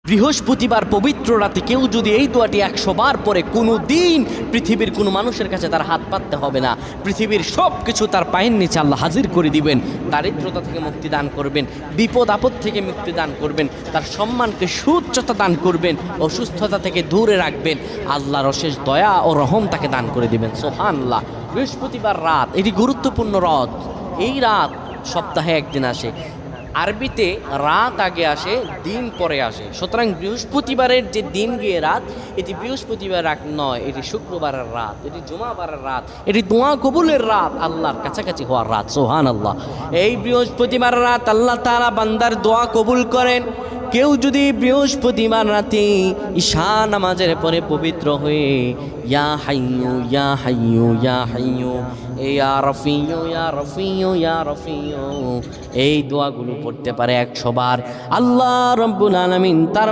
বৃহস্পতিবার পবিত্র রাতে কেউ যদি এই দোয়াটি 100 বার পরে কোনো দিন পৃথিবীর কোনো মানুষের কাছে তার হাত পাততে হবে না, পৃথিবীর সব কিছু তার পায়ের নিচে আল্লাহ হাজির করে দিবেন, দারিদ্রতা থেকে মুক্তি দান করবেন, বিপদ আপদ থেকে মুক্তি দান করবেন, তার সম্মানকে সুউচ্চতা দান করবেন, অসুস্থতা থেকে দূরে রাখবেন, আল্লাহর অশেষ দয়া ও রহম তাকে দান করে দিবেন। সুবহানাল্লাহ। বৃহস্পতিবার রাত এটি গুরুত্বপূর্ণ রাত। এই রাত সপ্তাহে একদিন আসে। আরবিতে রাত আগে আসে, দিন পরে আসে। সুতরাং বৃহস্পতিবারের যে দিন গিয়ে রাত, এটি বৃহস্পতিবার রাত নয়, এটি শুক্রবারের রাত, এটি জুমাবারের রাত, এটি দোয়া কবুলের রাত, আল্লাহর কাছাকাছি হওয়ার রাত। সুবহানাল্লাহ। এই বৃহস্পতিবার রাত আল্লাহ তাআলা বান্দার দোয়া কবুল করেন। কেউ যদি বৃহস্পতিবার রাতে ঈশা নামাজের পরে পবিত্র হয়ে ইয়া হাইয়ু ইয়া হাইয়ু ইয়া হাইয়ু ইয়া রফিয়ু ইয়া রফিয়ু ইয়া রফিয়ু এই দোয়াগুলো পড়তে পারে 100 বার, আল্লাহ রাব্বুল আলামিন তার